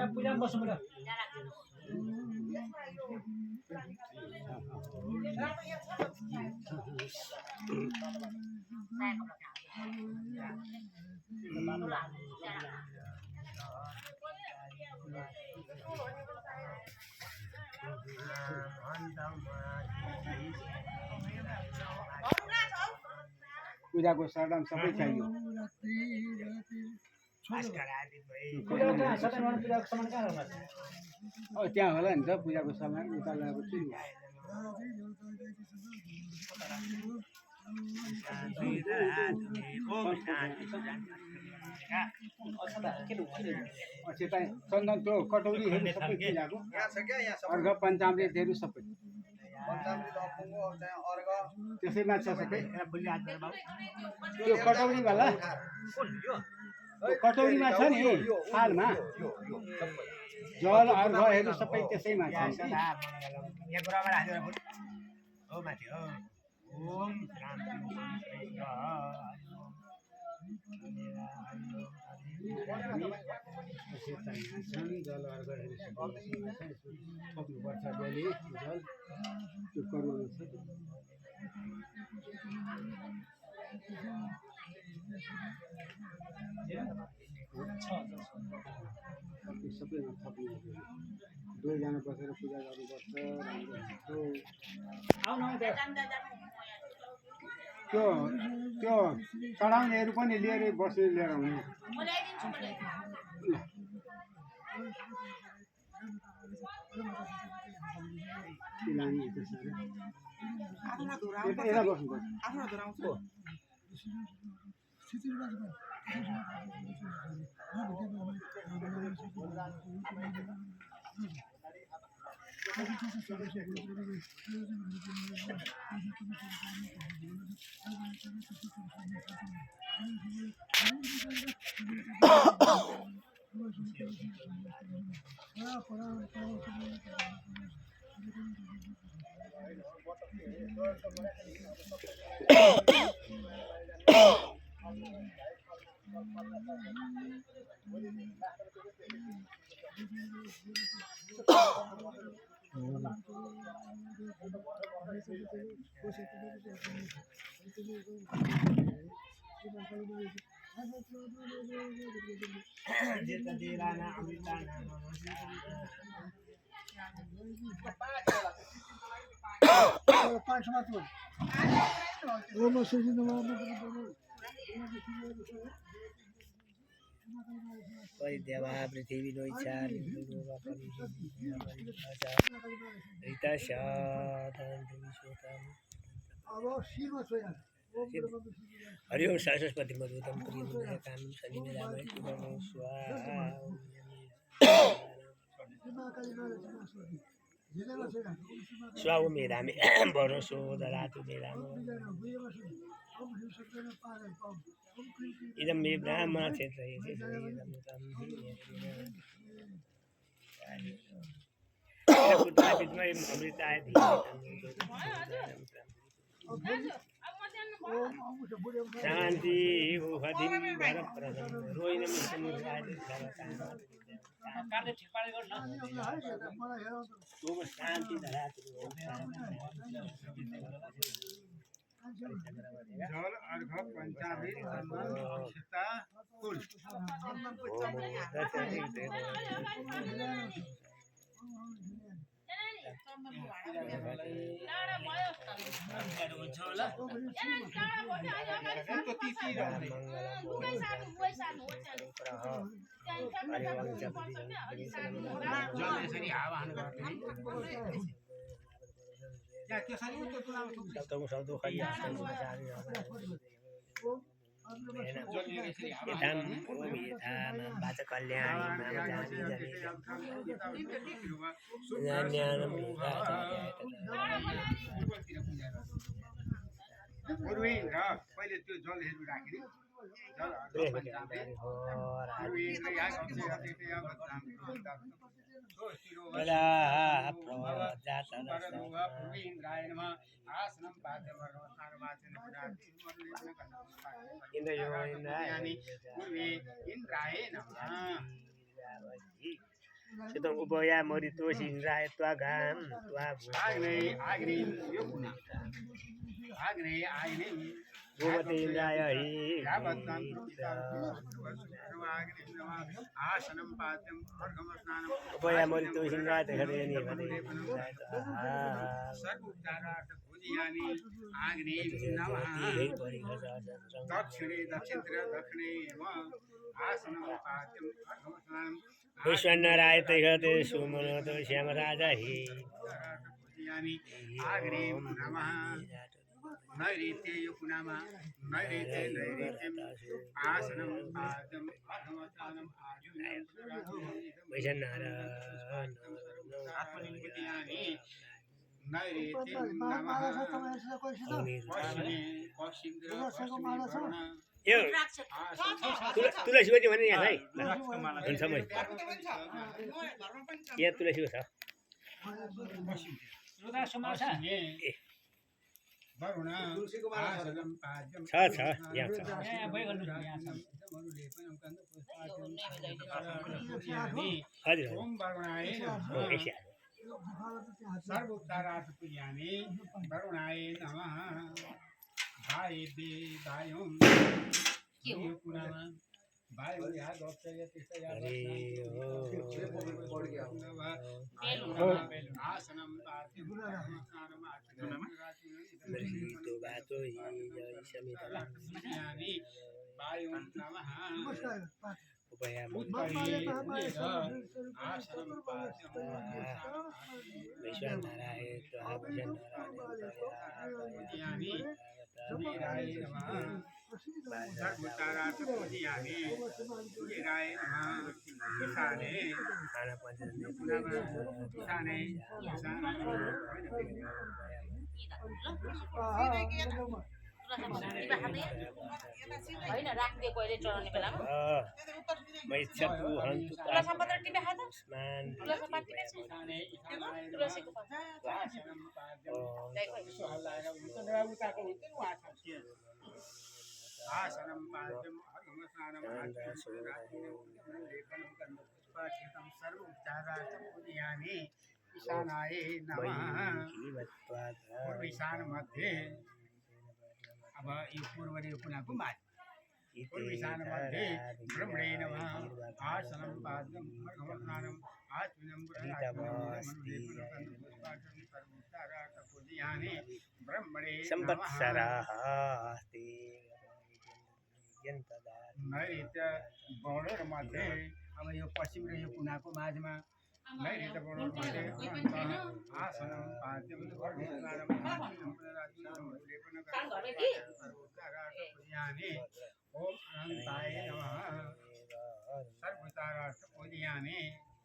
पूजा में बसौँ पूजा को सरदाम सबै चाहियो त्यहाँ होला नि त पूजाको सामान उता ल्याएको छु चन्दन त्यो कटौरीहरू सबै पूजाको अर्घ पञ्चामृतहरू सबै त्यसैमा छ सबै त्यो कटौरीवाला कटौरीमा छ नि थालमा जल अर्घहरू सबै त्यसैमा छ जल अर्घहरू सक्नुपर्छ बलि जल त्यो करुवा सबैमा थप्नु दुईजना बसेर पूजा गर्नुपर्छ त्यो त्यो चढाउनेहरू पनि लिएर बसेर लिएर आउने परिदेवा पृथ्वी लोइचार हरि ओम सरस्वती मधुतम कामं सन्निधानमय स्वाहा स्वाहा मेरामे भरोसो दरातु मेराम इदं मे ब्राह्मण क्षेत्र शांति उहदिन वरप्रदं रोहिणं समुद्राय शांति धरातु जल अर्घ पञ्चामृत अक्षता फूल पहिले त्यो जलहरू राखेर पूर्वे इन्द्राय नमः Sutong ubaya morito sinrai tua gam tua आग्ने आग्ने यो कुना आग्ने आग्ने Gumati indaya hi यावत्तां आग्ने नमः आसनं पाद्यं अर्घमस्नानं ubaya morito sinrai te khade ni khade सर्वोपचारार्थ पूजयामि आग्ने नमः दक्षिणे दक्षिणेन्द्र दक्षिणे आसनं पाद्यं अर्घमस्नानं Vishwanaraya te khade sumonoto shyamaraja hi पूजयामि आग्ने नमः नैऋत्ये युक्नामा नैऋत्ये नैऋत्यम् आसनं पाद्यम् अर्घमस्नानं आजुनं Vishwanaraya पूजयामि नैऋत्यं नमः पश्चिमे पश्चिन्द्र पश्चिमे Varun Yo tulasi wajib mana ya sai dan sama ya tulasi wasa रुदा समासा पश्चिमे वरुण आसनं पाद्यम् छ यहाँ छ यहाँ भइगल्नु यहाँ छ हजुर ओम वरुणाय नमः एसिया सर्वोपचारार्थ पूजयामि वरुणाय नमः भाइबे भाइहुं भाइ यहाँ गप्छ त्यस्तै आसनं पाद्यम् स्नानं itu batu hijau samita पूजयामि वायुं नमः upaya आसनं पाद्यम् Vishwanaraya tua पूजयामि वीराय नमः सर्वोपचारार्थ पूजयामि वीराय नमः ईशाने Vishwanaraya panjang ईशाने होइन राखिदिएको अहिले चढाउने बेलामा Maisha Tuhan तुला सम्पत्र टिपे खाँदा Man तुला सम्पत्र टिपे छ तुलसीको पात आसनं पाद्यम् अर्घमस्नानं पुष्पाक्षितं सर्वोपचारार्थं पूजयामि ईशानाय नमः पूर्व ईशान मध्ये अब यो पूर्व र यो कुनाको माथि पूर्व ईशान मध्ये ब्रह्मणे नमः आसनं पाद्यम् अर्घमस्नानं आचमनं सर्वोपचारार्थं पूजयामि ब्रह्मणे नमः Samvatsarahasti Yantada नैऋत्य बोर्डर मध्ये अब यो पश्चिम र यो कुनाको माझमा नैऋत्य बोर्डर मध्ये आसनं पाद्यम् अर्घमस्नानं पूजयामि ओम अनन्ताय नमः सर्वोपचारार्थ पूजयामि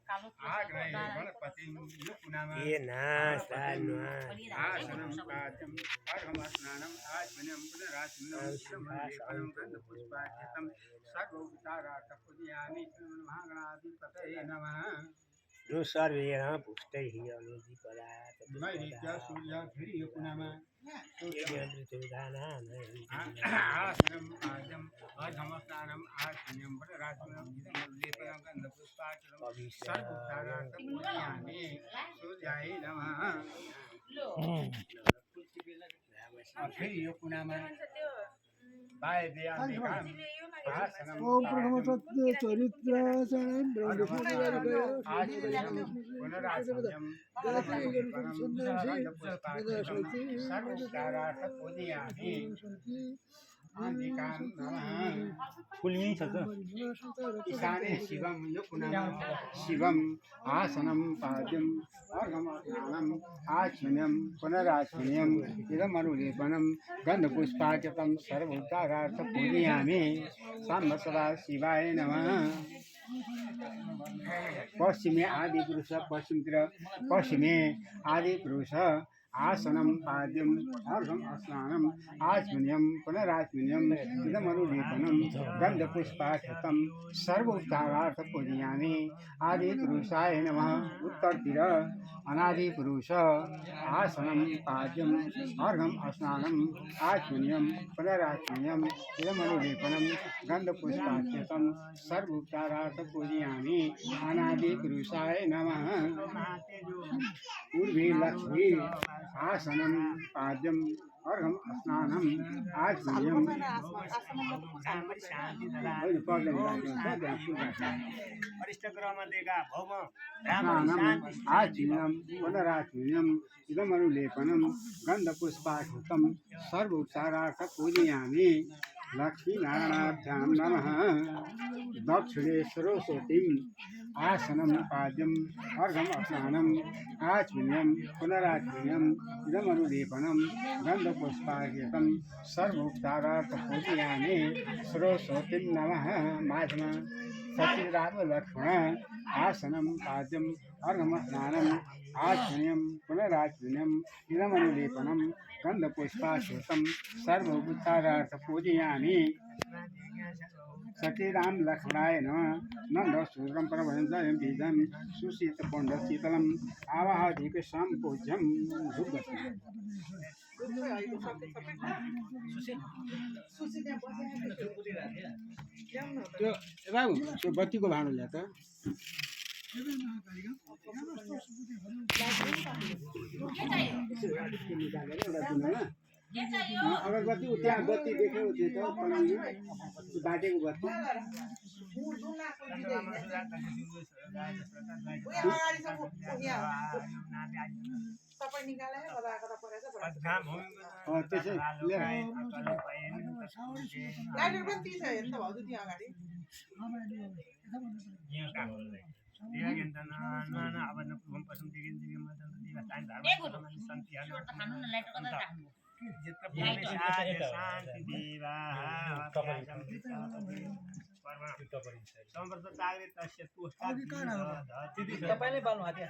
आग्रहे गणपतिं यो कुनामा Ina Sanwa आसनं पाद्यम् अर्घमस्नानम् आचमनं पुनराचमनं श्रमणलेपनं गन्धपुष्पार्चितं सर्वोपचारार्थ पूजयामि महागणाधिपतये नमः Nusarvena Pushtai Anudipada नैऋत्य सूर्य फेरि यो कुनामा Sudhana आसनं पाद्यम् अर्घमस्नानम् आचमनं पुनराचमनं लेपनं गन्धपुष्पार्चितं सर्वोपचारार्थ पूजयामि सूर्याय नमः फेरि यो कुनामा वायव्य अम्बिकाम् आसनं ओम प्रणव सत्य चरित्र सर्वोपचारार्थ पूजयामि अम्बिकां नमः ईशाने शिवं यो कुनामा शिवम् आसनं पाद्यम् अर्घमस्नानम् आचमनं पुनराचमनम् इदमनुलेपनं गन्धपुष्पार्चितं सर्वोपचारार्थ पूजयामि संवत्सरा शिवाय नमः पश्चिमे आदिपुरुष पश्चिमतिर पश्चिमे आदिपुरुष आसनं पाद्यं अर्घम् स्नानम् आचमनीयं पुनराचमनीयम् इदमनुलेपनं गन्धपुष्पाक्षतं सर्वोपचारार्थपूजयामि आदिपुरुषाय नमः उत्तरतिर अनादिपुरुष आसनं पाद्यं अर्घम् स्नानम् आचमनीयं पुनराचमनीयम् इदमनुलेपनं गन्धपुष्पाक्षतं सर्वोपचारार्थपूजयामि अनादिपुरुषाय नमः पूर्वी लक्ष्मी आसनं पाद्यं अर्घम् स्नानम् आचमनीयं वरिष्ठ ग्रहमध्येका भौम स्नानम् आचमनीयं पुनराचमनीयम् इदमनुलेपनं गन्धपुष्पाक्षतं सर्वोपचारार्थपूजयामि लक्ष्मीनारायणाभ्यां नमः दक्षिणे सरस्वतीम् आसनं पाद्यम् अर्घम् स्नानम् आचमनीयं पुनराचमनीयम् इदमनुलेपनं गन्धपुष्पाक्षतं सर्वोपचारार्थपूजयामि सरस्वतीं नमः माझमा सतीरामलक्ष्मण आसनं पाद्यम् अर्घम् स्नानम् आचमनीयं पुनराचमनीयम् इदमनुलेपनं गन्धपुष्पाक्षतं सर्वोपचारार्थपूजयामि सतीराम लक्ष्मणाय नमः नन्दसूत्रं परमहंसं बीजं सुशीतपण्डशीतलम् आवाहदीपं पूज्यं धूपदीपम् त्यो बाबु त्यो बत्तीको भाँडो ल्याए त अगरबत्ती त्यहाँ बत्ती देख्यो त्यो त बाटेको बत्ती तपाईँले बाल्नु हात्या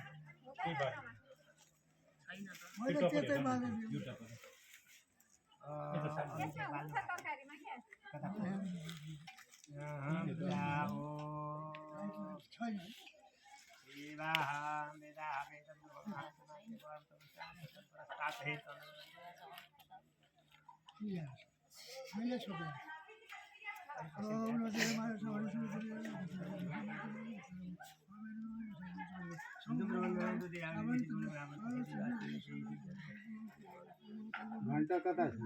घन्टा कता छ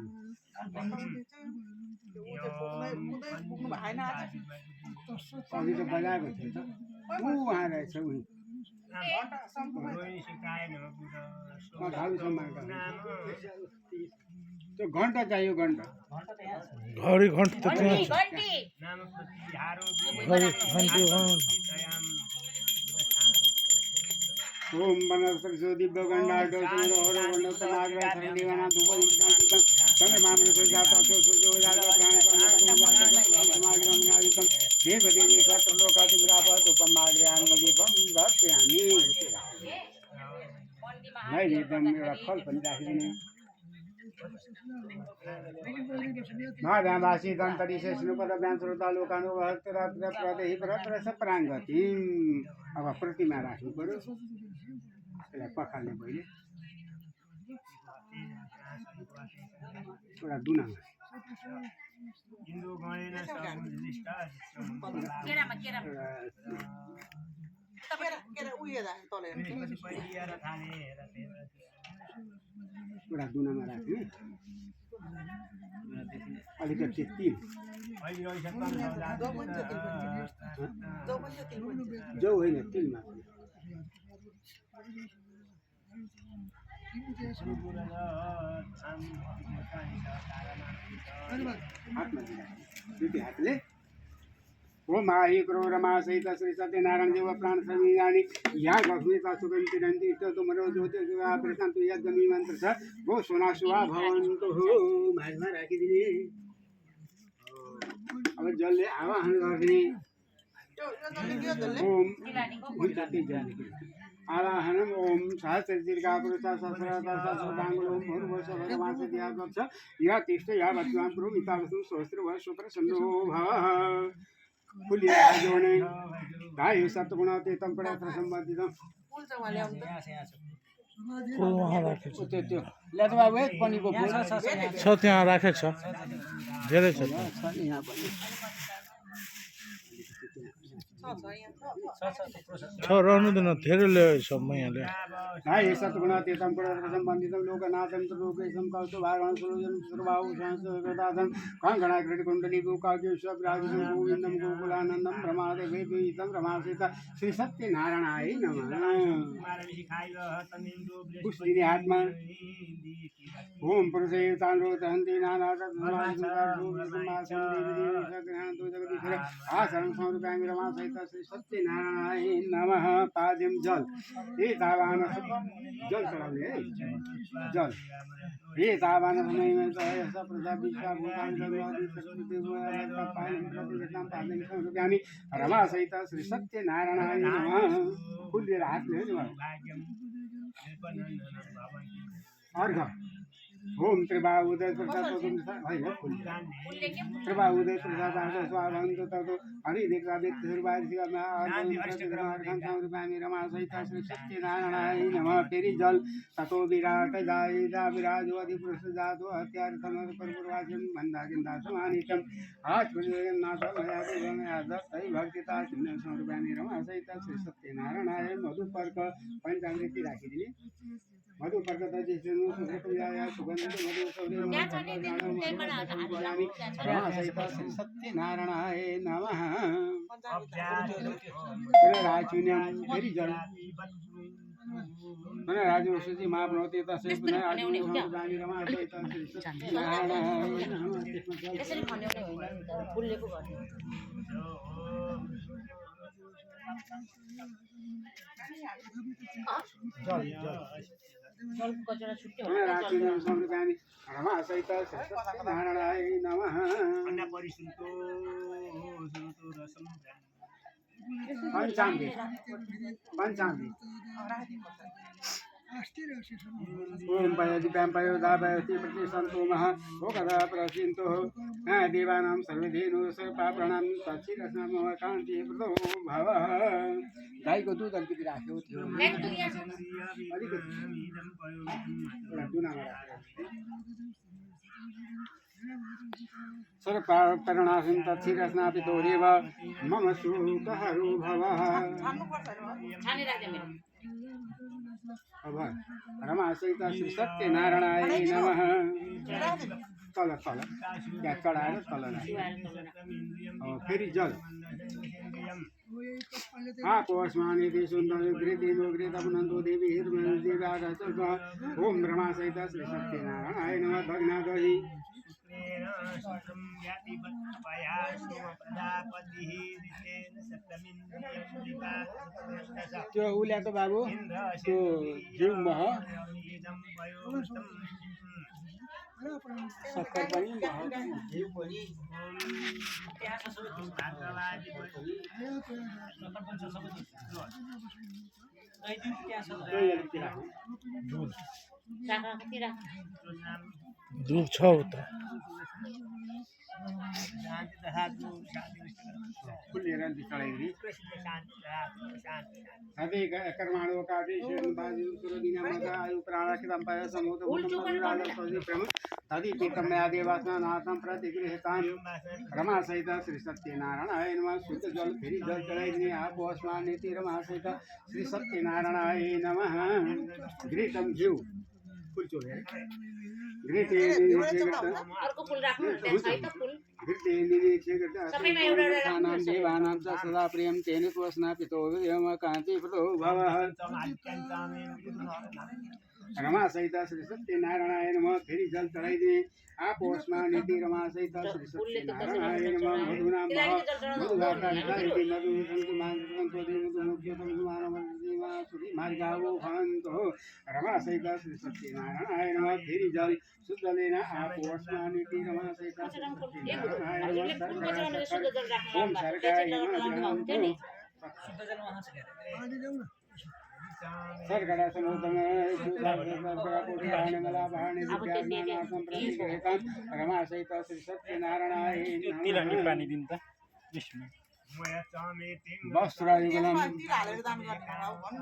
अघि त बजाएको थियो त उहाँ रहेछ उही त्यो घन्टा चाहियो घन्टा घडी घन्टा त त्यहाँ ओम वनस्पति दिव्य गंडाटो सूर्य हरो गंडो तनाग्र सरलीवना धूप शांतिकम तमे मामले को जाता तो सूर्य जाता प्राण को जाता समाग्र मनादिकम देव देवी सर्व लोकाति विरापत उपमाग्रयामि दीपम दर्शयामि नै एकदम एउटा फल पनि राखिदिने महाधामवासी दन्तरी शेषनुपद व्याम श्रोता लोकानुभक्त रत्र प्रदेहि प्रत्र सप्राङ्गति अब प्रतिमा राख्नु पर्यो यसलाई पखाल्ने पहिले एउटा दुनामा एउटा दुनामा राख्ने अलिकति तिल जौ होइन तिल मात्र हातमा दुईटी हातले ओम माही क्रोरमा सहित श्री सत्यनारायण देव प्राण समीयानी या गभ्यता सुगंधि रंति तो मनो ज्योति जुआ प्रशांत यज्ञमी मंत्र छ वो सोना सुहा भवन्तु हो माझमा राखिदिने अब जलले आवाहन गर्ने ओम हुन्छ त्यही जलले आलाहनम ओम सहस्रदीर्घा पुरुषा सहस्रता सहस्रदांगुलो भूर्भुवः भगवान् दियावक्ष या तिष्ठ या वर्तमान पुरो मितावसु सहस्र व सुप्रसन्नो भवः फुल्य जोने गाय सत्गुणाते तम पर प्रसम्बदितम फुल वहाँ राखेको छ त्यो ल्यात बाबु एक पनिको फुल छ त्यहाँ राखेको छ धेरै छ त्यहाँ। छ नि यहाँ पनि छ रहनु दिन धेरै ल्याएछ मैयाले हाय सत्गुणाते तम पर प्रसम्बदितम लोकनाथं लोकेशं कौस्तु भागवान् सुरोजन सुरबाहु सहस्रदातं कांगणा कृतकुंडली गोकाग्य शब्राजं गोविंदं गोकुलानंदं ब्रह्मादेवे पीतं रमासीता श्री सत्यनारायणाय नमः पुष्टिनि आत्मा ओम पुरुषे तांडो दहन्ति आसनं समर्पयामि रमासहित श्री सत्यनारायणाय नमः पाद्यं जल हे तावान जल चढ़ाउने है जल हे तावान समय में तो है सब प्रजा विश्वा भूतान जगवादी संस्कृति गुणा पालन प्रतिष्ठान पालन समर्पयामि रमासहित श्री सत्यनारायणाय नमः फूल लिएर हात ले अर्घ ओम त्रिबाहुदय प्रसाद त्रिबाहुदय प्रसाद स्वाभंत ततो हरिदेवादित्यर्वादिशिवामी रमासहित श्री सत्यनारायणाय नमः फेरि जल ततो विराट जायदा विराजो अधिपुरुष जातो हत्यार्थम परपुरवाच्यम बन्दागिन्दा समानितम आज जगन्नाथ मया देवमया दत्तै भक्तिता चिन्ह समर्पयामि रमासहित श्री सत्यनारायणाय मधुपर्क पंचामृति राखिदिने मधुपर्क दजिष्णु सुखप्रियाया सुगन्ध मधु सौर्यमि रमासहित श्री सत्यनारायणाय नमः राजून्यं फेरि जल राजवंशी महाप्नोति तस्य पुनः आजुदानि रमासहित श्री सत्यनारायणाय नमः त्यसरी खन्याउने होइन नि त फुलले पो गर्ने जलको कचरा छुट्यो राजून्यं समर्पयामि रमासहित श्री सत्यनारायणाय नमः पंचामृत ओम पयति पयो दापयति प्रतिसंतो मह ओकदा प्रसिन्तो देवानां सर्वधेनु सर्वपाप्राणां तच्छिरस्नामः कान्ति प्रदो भवः गाईको दुध अलिकति राखेको थियो सर्वपाप्राणां तच्छिरस्नापितो रेव मम सुखहरो भवः अब रमासहित श्री सत्यनारायणाय नमः तल तल त्यहाँ चढाएर तल फेरि जल आकोस्मानिति सुन्दर गृहिनो गृहतमुनन्दो देवी देव्यागत ओम रमासहित श्री सत्यनारायणाय नमः भग्नादहि त्यो उल्याएको बाबु त्यो घिउ मह सक्कर पनि घिउ पनि दुध छ उता फुलेर चढाइदिने साथै कर्माणो कादेशु प्राणाखिदम्पाय समूत तदि पीतमया देवासनाथं प्रतिगृहतां रमासहित श्री सत्यनारायणाय नमः शुद्ध जल फेरि जल चढाइदिने आपोस्मानिति रमासहित श्री सत्यनारायणाय नमः घृतं घिउ फुल चोलेर अर्को फुल राख्नु छैन फुल देवानां च सदा प्रियं तेन स्वस्नापितो कान्तिप्रदो भवः रमासहित श्री सत्यनारायणाय नमः फेरि जल चढाइदिने आपोस्मानिति रमासहित श्री सत्यनारायणाय नमः मधुनां मार्गावो भवन्तु रमासहित श्री सत्यनारायणाय नमः फेरि जल शुद्धलेन आपोस्मानिति रमासहित श्री सत्यनारायणाय नमः ओम सरकाय नमः सर्गडा समुद्रमे मला भाणे विद्याज्ञानार्थं प्रतिगृहीतं रमासहित श्री सत्यनारायणाय नमः पानी दिन त वस्त्रयुगलं तिल हालेर दान गर्ने हो भन्न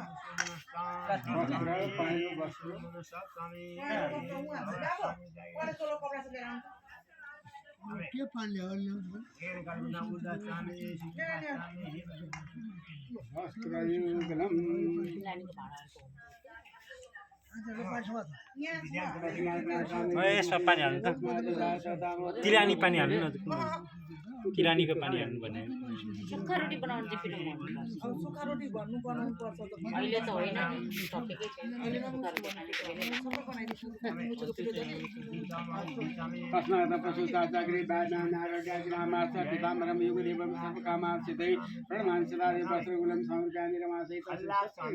वस्त्र पाइयो वस्त्र के पानी हो वस्त्रयुगलं यसमा पानी हाल्नु त तिलानी पानी हाल्नु न तिलानीको पानी हाल्नु भने सुक्खा रोटी बनाउनु चाहिँ फेरि मन लाग्छ। सुक्खा रोटी भन्नु बनाउनु पर्छ त अहिले त होइन टपिकै छैन अहिले सुक्खा रोटी तस्मात् पशुचाचाग्रे नारड्याग्रामाच पिताम्बरं युगदेवं सर्वकामार्चितै प्रणमामि सदा वस्त्रकुलं समर्पयामि रमासहित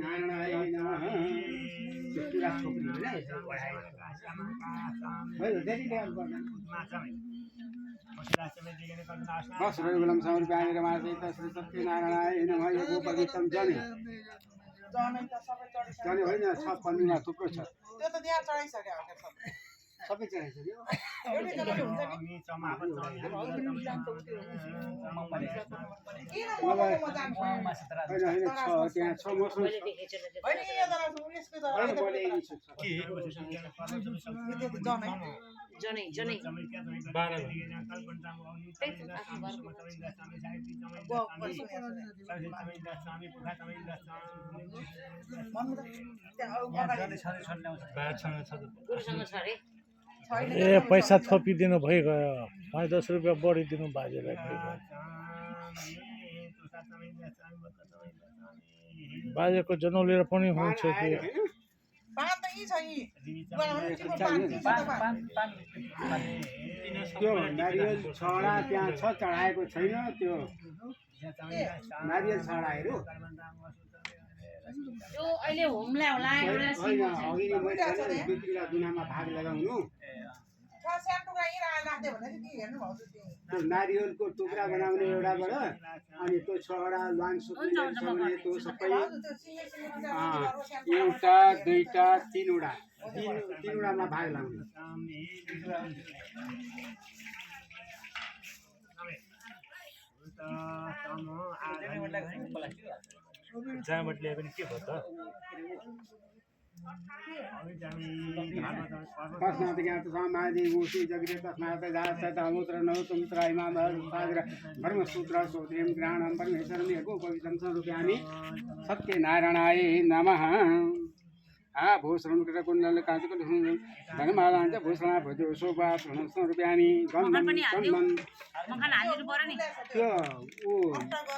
नारायणाय नमः वस्त्रकुलं समर्पयामि रमासहित श्री सत्यनारायणाय नमः यो गोपवित्रं जने जनै त सबै चढिसक्यो जने होइन छ पन्नीमा थुप्रो छ त्यो त त्यहाँ चढाइसक्यो होला सबै चढाइसक्यो एउटै जग्गाले हुन्छ नि किन मलाई म जान्छु होइन होइन छ त्यहाँ छ मसँग मैले देखेको छु होइन यो जरा उयसको जरा होइन मैले जनै जनै भन्नु त त्यहाँ अगाडि गुरुसँग छ अरे ए पैसा थपिदिनु भइगयो 5-10 रुपियाँ बढी दिनु बाजेलाई भइगयो बाजेको जन्म लिएर पनि हुन्छ कि पान त यी छ यी पान त्यो नारियल छडा त्यहाँ छ चढाएको छैन त्यो नारियल छडाहरू त्यो अहिले होमलाई होला एउटा होइन अघि नै मैले भने बिक्रीलाई दुनामा भाग लगाउनु सानो टुक्रा यी राख्दै भने के हेर्नु भएको त्यो नारियलको टुक्रा बनाउने एउटाबाट अनि त्यो छडा लान सुक्ने त्यो सबै एउटा दुईटा तीनवटा तीनवटामा भाग लगाउने जहाँबाट ल्याए पनि के भयो त तस्मात् ज्ञात समाधि ऊषि जगरे तस्मात् जात अमूत्र नौतुत्र इमाम सागर ब्रह्मसूत्र श्रोत्रियं ग्रहणं परमेश्वरं एको पवित्रं स्वरूपयामि सत्यनारायणाय नमः भूषणं कृतकुण्डल काञ्चकुण्डलं धनमालाञ्च भूषणा भजो शोभा स्वरूपयामि गन्धं चन्दन मखान हालिदिनु पर्यो नि त्यो ऊ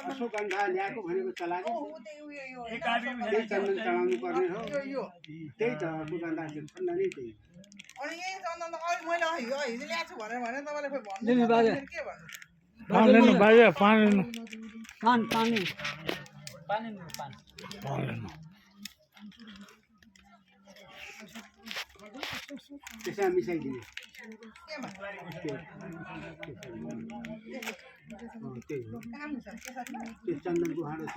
अश्वगन्धा ल्याएको भनेको चलाएको त्यही चन्दन चलाउनु पर्ने हो त्यही त अश्वगन्धा त्यो ठन्डा नै त्यही अनि यही चन्दन त अहिले मैले हिजो ल्याएको छु भनेर भने तपाईँले खोइ भन्नु के भन्नु पानी लिनु बाजे पानी लिनु पानी लिनु त्यसमा मिसाइदिने केमा त्यही हो काम छ त्यसमा त्यो चन्दनको हाँडो छ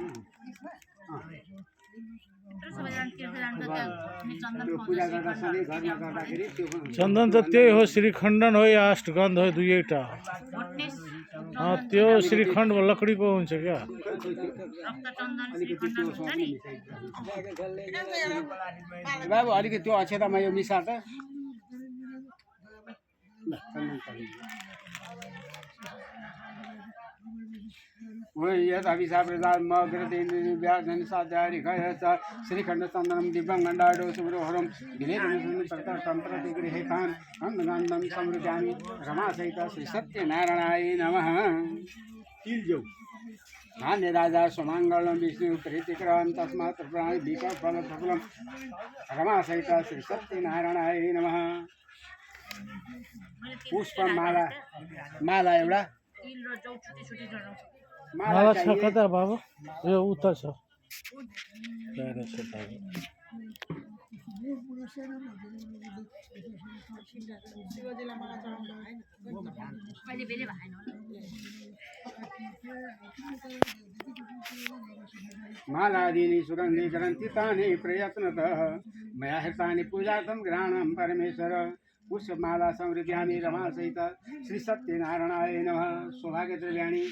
त्यो पूजा गर्दा सधैँ घरमा गर्दाखेरि त्यो पनि चन्दन त त्यही हो श्रीखण्डन हो या अष्टगन्ध हो दुईवटा त्यो श्रीखण्ड लकडीको हुन्छ क्या अलिकति त्यो सोच्ने मिसाइदिनु बाबु अलिकति त्यो अक्षतामा यो मिसा त ल चन्दन चाहिन्छ यद अभिशाप्रदान मग्रदेन्द्र व्याजन साध्यारि खयच श्रीखण्ड चन्दनं दिव्यं गण्डाडो सुब्रोहरं विलेदनं तत्र तंत्र दिगृहेतान् गन्धं समृद्धामि रमासहित श्री सत्यनारायणाय नमः तिलजौ धान्य राजा सुमङ्गलं विष्णु प्रीतिकरं तस्मात् प्राण विकल्पफलं रमासहित श्री सत्यनारायणाय नमः पुष्पमाला माला एउटा माला छ कता बाबु यो उता छ शिवजीलाई मलाई चढाउनु भएन अहिले बेलै भएन मालादीनि सुगन्धीकरन्ति तानि प्रयत्नतः मया हृतानि पूजार्थं गृहाणं परमेश्वर पुष्पमाला संहृत्यामि रमासहित श्री सत्यनारायणाय नमः सौभाग्यद्रव्याणि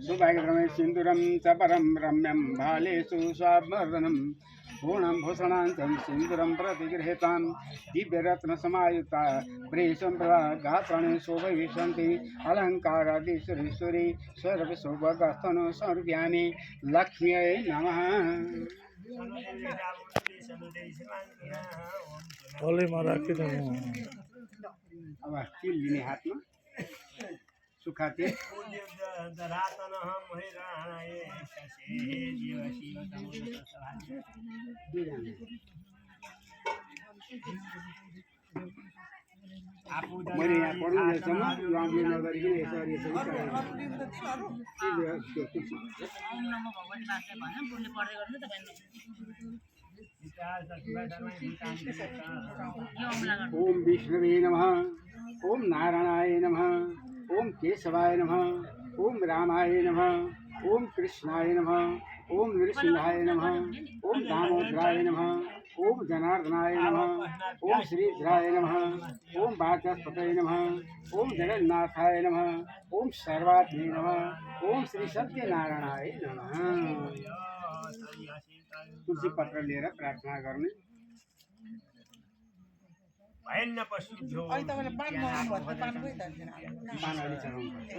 सौभाग्यद्रव्ये सिन्दूरं च परं रम्यं भालेषु स्वाभरणं पूर्णं भूषणान्तं सिन्दूरं प्रतिगृहीतां दिव्यरत्नसमायुक्ता प्रेषं गात्राणि शोभविशन्ति अलङ्कारादिश्वरीश्वरी सर्वशोभगस्तनो समर्पयामि लक्ष्म्यै नमः थलीमा राखिदिनु अब तिल लिने हातमा सुखाते मैले यहाँ पढ्नुसम्म राम्रो नगरिकन यसरी यसरी ओम विष्णवे नमः ओम नारायणाय नमः ओम केशवाय नमः ओम रामाय नमः ओम कृष्णाय नमः ओम नृसिंहाय नमः ओम दामोदराय नमः ओम जनार्दनाय नमः ओम श्रीधराय नमः ओम वाचस्पतये नमः ओम जगन्नाथाय नमः ओम सर्वात्मने नमः ओम श्री सत्यनारायणाय नमः तुलसी पत्र लिएर प्रार्थना गर्ने अहिले तपाईँले पान मगाउनु भयो पान कोही जान्दैन पानहरु चढाउनुपर्छ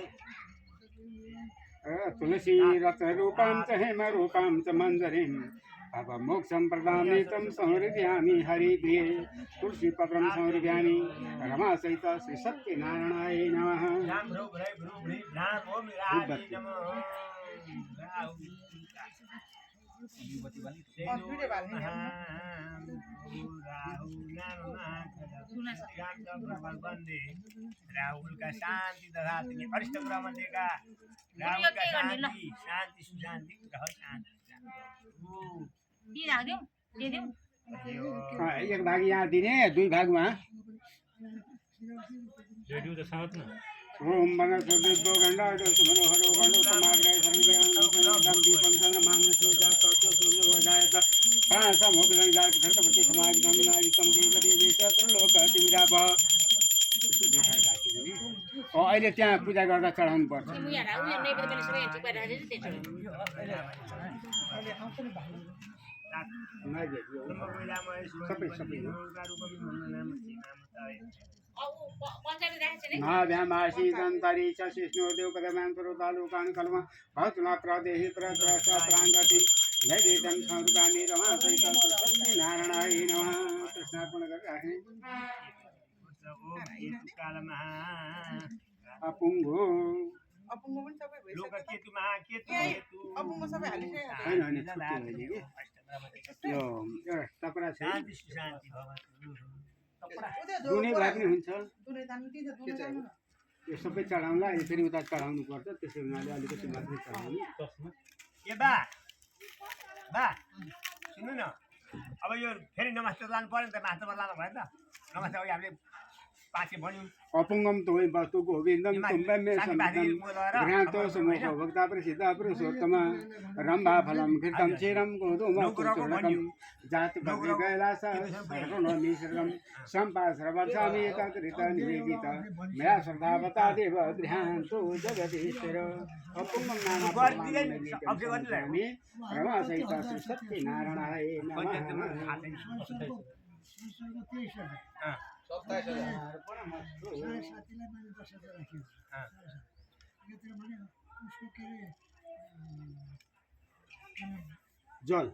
तुलसी रत्नरूपां च हेमरूपां च मञ्जरीं भवमोक्षं प्रदानेतं संहृत्यामि हरिप्रिये तुलसीपत्रं संहृत्यामि रमासहित श्री सत्यनारायणाय नमः राहुल का शांति दधाति वरिष्ठ ब्रह्मदेव का राहुल का शांति शांति सुशांति ग्रह शांति एक भाग यहाँ दिने दुई भागमा रेडियो त साथ न ओम वनस्पति गंडा मनोहरो गंडो समाग्रह सर्वज्ञान दीपं चंद्रमानं सोजा तत्व सूर्य हो जाए त प्राण समोग गंगा घटपति समाज गमनायितम देवदेवेश त्रिलोकतिमिराप अहिले त्यहाँ पूजा गर्दा चढाउनु पर्छ महाभ्यामाशीतन्तरी च शिष्णोदेव पदमां पुरोतालुकान् कलम भवतुना प्रदेहि प्रत्रसा प्राङ्गति वैदितं संस्कृतानि रमासहित सत्यनारायणाय नमः कृष्णार्पण गरिराख्ने अपुङ्गो अपुङ्गो पनि सबै भइसक्यो लोककेतु महाकेतु अपुङ्गो सबै हालिसक्यो होइन होइन छुट्टी भइदियो कि यो एउटा टपरा छ शान्ति सुशान्ति दुनै भए पनि हुन्छ दुनै तान्नु दिन्छ दुनै तान्नु न यो सबै चढाउँला यो फेरि उता चढाउनु पर्छ त्यसै हुनाले अलिकति मात्रै चढाउने ए बा सुन्नु न अब यो फेरि नमस्ते लानु पर्यो नि त मास्टरमा लानु भयो नि त नमस्ते अब हामीले पाँचे भन्यौँ अपुङ्गम तोय वस्तु गोविन्दम तुम्बमे सम्बद्धं घ्रान्तो समोह भक्ता प्रसिद्ध पुरुषोत्तम रम्भा फलम घृतं क्षीरं गोधूमं जात भद्र कैलास सर्वनो निसर्गम सम्पाश्रवक्षामि एकाकृत निवेदित मया श्रद्धावता देव गृहान्तो जगदीश्वर अपुङ्गम नाम रमासहित श्री सत्यनारायणाय नमः 27,000 जल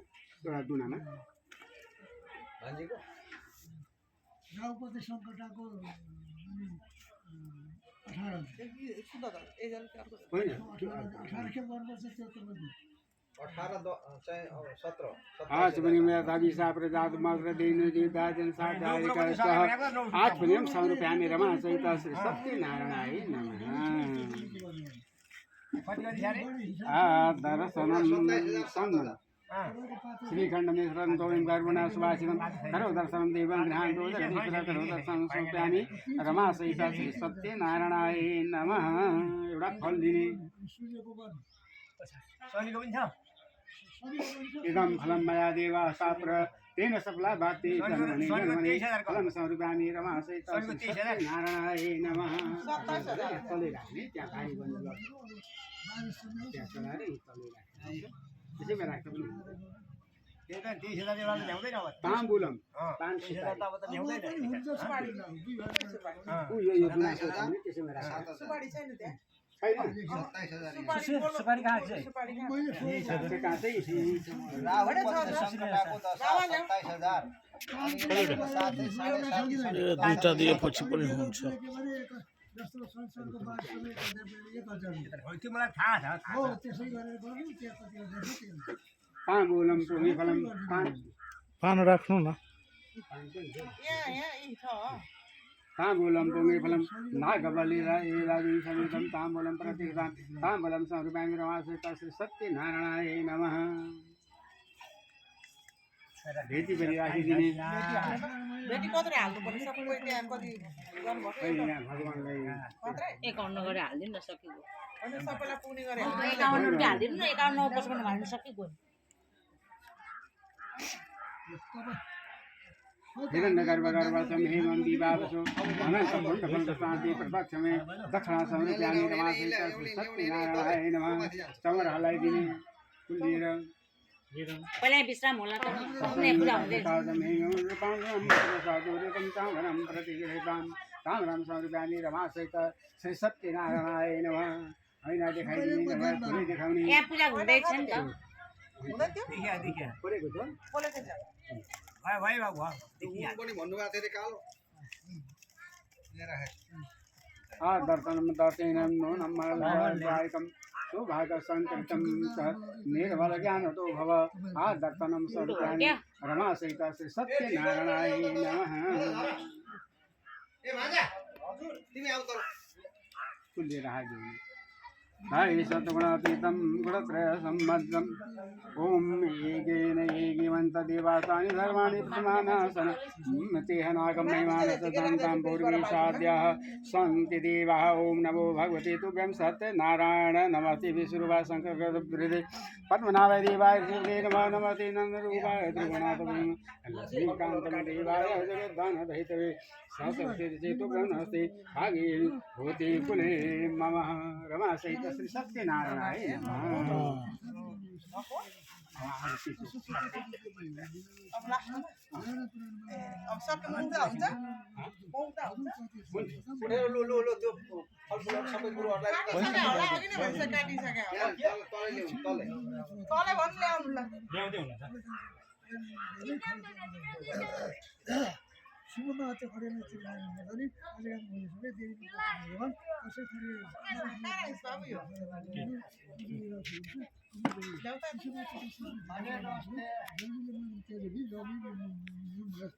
एउटा दुनामा द्रौपदी सङ्कटाको 18 होइन 18 खेप गर्नुपर्छ त्यो तपाईँको आज पनि मेरा दाबी साप र जात मात्र दिन दाजन साथ आएका सह आज पनि 100 रुपैयाँ मेरामा सहित श्री सत्यनारायणाय नमः कति कति छ अरे दर्शनं सन्मन श्रीखण्ड मिश्रं तोळिं कर्मणा सुभाषितं करो दर्शनं देवं गृहान्तो जगदीश्वर करो दर्शनं सोप्यामि रमा सहिता श्री सत्यनारायणाय नमः एउटा फल दिने सूर्यको वन शनिको पनि छ इदं फलं मया देव शास्त्र तेन सफला भक्ति फलं स्वरूपामि रमा सहिता श्री सत्यनारायणाय नमः तले राख्ने त्यहाँ पानी बन्द गर्छ त्यहाँ चलाएर तले राख्ने त्यसैमा राख्दा पनि हुन्छ त्यो त 30,000 एउटा ल्याउँदैन अब ताम्बुलम पान 30,000 त अब त ल्याउँदैन ऊ यो गुनासो छ भने त्यसैमा राख्छ सुपारी छैन त्यहाँ छैन सुपारी कहाँ छ त्यो काँचै दुईटा दिएपछि पनि हुन्छ के भने जस्तो संसारको बात सबै गर्दा बेला 1,000 त्यो मलाई थाहा छ हो त्यसै गरेर गर्नु त्यहाँ कति हजार छ त्यो ताम्बुलम पूर्वीफलम पान पान राख्नु न यहाँ यी छ ताम्बुलं पुङ्गिफलं नागबलिराजी समेतं ताम्बुलं प्रतिगतां ताम्बुलं स्वरूपामि रमासे तस्य सत्यनारायणाय नमः भेटी पनि राखिदिने बेटी कत्रो हाल्नु पर्ने सबै त्यहाँ कति गर्नुपर्छ यहाँ भगवान्लाई मात्रै 51 गरे हाल्दिनु न सकिगयो अनि सबैलाई पुग्ने गरे 51 रुपियाँ हाल्दिनु न 51 पछिबाट हाल्नु सकिगयो हिरण्यगर्भगर्भसं हेमं दीवावसो अनन्तपुण्डफलशान्ति प्रदक्षमे दक्षिणा समर्पयामि रमासे तस्य सत्यनारायणाय नमः चमर हलाइदिने कुल्लिएर पहिला विश्राम होला त कुनै पूजा हुँदैन ताम्रं स्वरूपामि रमासहित श्री सत्यनारायणाय नमः होइन देखाइदिने नभए पुरै देखाउने यहाँ पूजा हुँदैछ नि त हुँदैन थियो देखिया पुरेको छ बोलेको छ भयो भयो बाबु देखिया दर्शनं दर्शनं नूनं मलदायकं सौभाग्यसङ्कृतं च निर्बलज्ञानतो भव दर्शनं स्वरूपाणि रमासहित श्री सत्यनारायणाय नमः कुल्लिएर हाजिर हाय सद्गुणातीतं गुणत्रयसम्बद्धं ॐ एकेन एकीवन्तदेवासानि सर्वाणि प्रथमानासन तेहनागमयमानसतां पूर्वीषाद्याः सन्ति देवाः ॐ नमो भगवते तुभ्यं सत्यनारायण नमस्ते विष्णुवाय शङ्करहृदे पद्मनाभाय देवाय शिवे नमः नमस्ते नन्दरूपाय त्रिगुणात्मने लक्ष्मीकान्तदेवाय जगद्धानधैतवे सहस्रचेतुभ्यं नमस्ते भागे भूते कुले मम रमासहित श्री सत्यनारायणाय नमः अब लास्टमा अब सबै मुग्दा हुन्छ मुग्दा हुन्छ काटिसके होला अघि नै भनिसक्यो काटिसके होला तलै भन्नु ल्याउनु ल ल्याउँदै हुनुहुन्छ सुमन हत्या गरेर चाहिँ अनि अहिले सबै देवीको भगवान कसै थरी बाबु यो ल्याउँदा